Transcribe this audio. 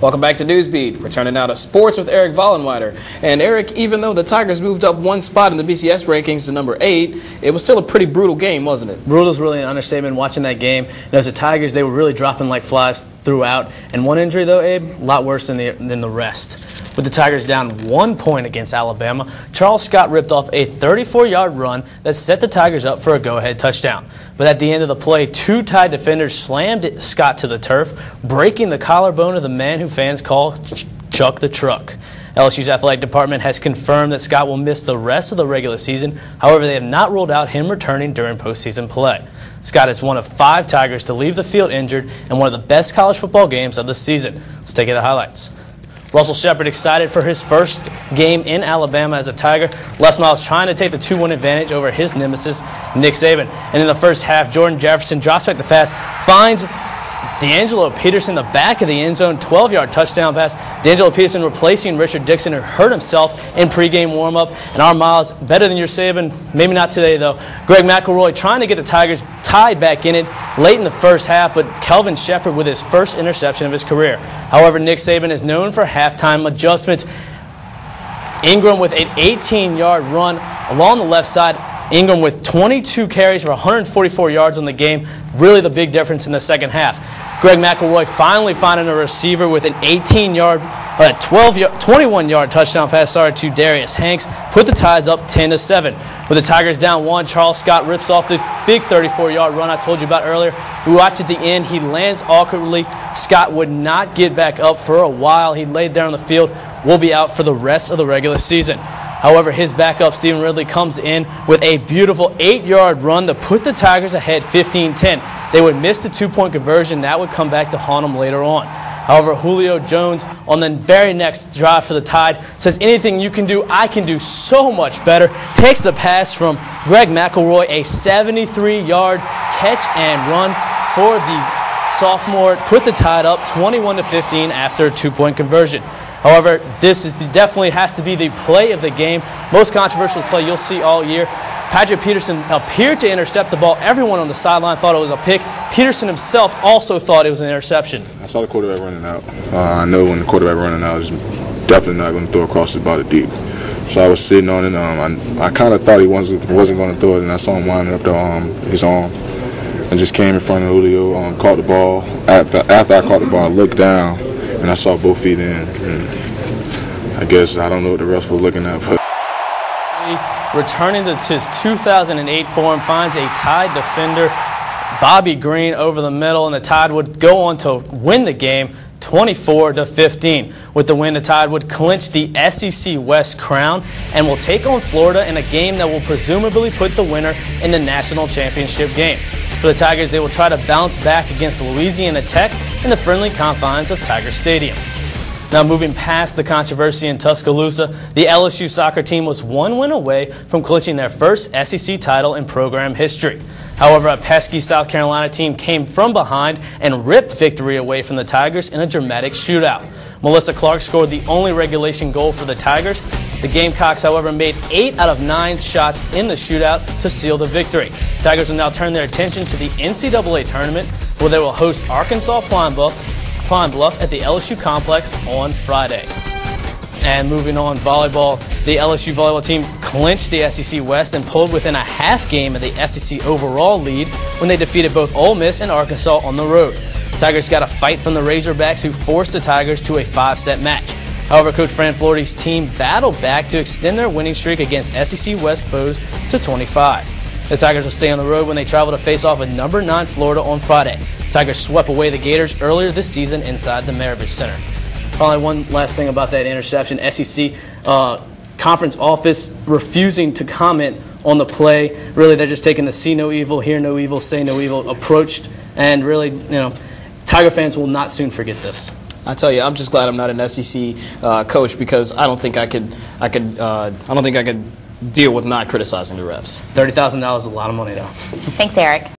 Welcome back to Newsbeat. Returning now to sports with Erik Vollenweider. And Erik, even though the Tigers moved up one spot in the BCS rankings to number 8, it was still a pretty brutal game, wasn't it? Brutal is really an understatement watching that game. And as the Tigers, they were really dropping like flies throughout. And one injury, though, Abe, a lot worse than the rest. With the Tigers down 1 point against Alabama, Charles Scott ripped off a 34-yard run that set the Tigers up for a go-ahead touchdown. But at the end of the play, 2 Tide defenders slammed Scott to the turf, breaking the collarbone of the man who fans call Chuck the Truck. LSU's athletic department has confirmed that Scott will miss the rest of the regular season. However, they have not ruled out him returning during postseason play. Scott is one of 5 Tigers to leave the field injured in one of the best college football games of the season. Let's take it to the highlights. Russell Shepard excited for his first game in Alabama as a Tiger. Les Miles trying to take the 2-1 advantage over his nemesis, Nick Saban. And in the first half, Jordan Jefferson drops back the pass, finds D'Angelo Peterson in the back of the end zone, 12-yard touchdown pass. D'Angelo Peterson replacing Richard Dixon, who hurt himself in pregame warm-up. And our Miles, better than your Saban, maybe not today though. Greg McElroy trying to get the Tigers tied back in it late in the first half, but Kelvin Shepard with his first interception of his career. However, Nick Saban is known for halftime adjustments. Ingram with an 18-yard run along the left side. Ingram with 22 carries for 144 yards on the game. Really the big difference in the second half. Greg McElroy finally finding a receiver with an 21-yard touchdown pass to Darius Hanks. Put the Tides up 10-7. With the Tigers down 1, Charles Scott rips off the big 34-yard run I told you about earlier. We watched at the end. He lands awkwardly. Scott would not get back up for a while. He laid there on the field. Will be out for the rest of the regular season. However, his backup, Stephen Ridley, comes in with a beautiful 8-yard run to put the Tigers ahead 15-10. They would miss the 2-point conversion. That would come back to haunt them later on. However, Julio Jones on the very next drive for the Tide says, anything you can do, I can do so much better. Takes the pass from Greg McElroy, a 73-yard catch and run for the sophomore. Put the Tide up 21-15 after a 2-point conversion. However, this is definitely has to be the play of the game. Most controversial play you'll see all year. Patrick Peterson appeared to intercept the ball. Everyone on the sideline thought it was a pick. Peterson himself also thought it was an interception. I saw the quarterback running out. I know when the quarterback running out is definitely not going to throw across his body deep. So I was sitting on it. I kind of thought he wasn't going to throw it, and I saw him winding up his arm and just came in front of Julio, caught the ball. After I caught the ball, I looked down, and I saw both feet in. And I guess I don't know what the rest was looking at. But returning to his 2008 form, finds a Tide defender, Bobby Green, over the middle, and the Tide would go on to win the game 24-15. With the win, the Tide would clinch the SEC West crown and will take on Florida in a game that will presumably put the winner in the national championship game. For the Tigers, they will try to bounce back against Louisiana Tech in the friendly confines of Tiger Stadium. Now, moving past the controversy in Tuscaloosa, the LSU soccer team was 1 win away from clinching their first SEC title in program history. However, a pesky South Carolina team came from behind and ripped victory away from the Tigers in a dramatic shootout. Melissa Clark scored the only regulation goal for the Tigers. The Gamecocks, however, made 8 out of 9 shots in the shootout to seal the victory. Tigers will now turn their attention to the NCAA tournament, where they will host Arkansas Pine Bluff at the LSU complex on Friday. And moving on, volleyball. The LSU volleyball team clinched the SEC West and pulled within a half game of the SEC overall lead when they defeated both Ole Miss and Arkansas on the road. Tigers got a fight from the Razorbacks, who forced the Tigers to a 5-set match. However, Coach Fran Flority's team battled back to extend their winning streak against SEC West foes to 25. The Tigers will stay on the road when they travel to face off with number 9 Florida on Friday. Tigers swept away the Gators earlier this season inside the Maravich Center. Finally, one last thing about that interception. SEC conference office refusing to comment on the play. Really, they're just taking the see no evil, hear no evil, say no evil approach. And really, Tiger fans will not soon forget this. I tell you, I'm just glad I'm not an SEC coach, because I don't think I could deal with not criticizing the refs. $30,000 is a lot of money, though. Thanks, Erik.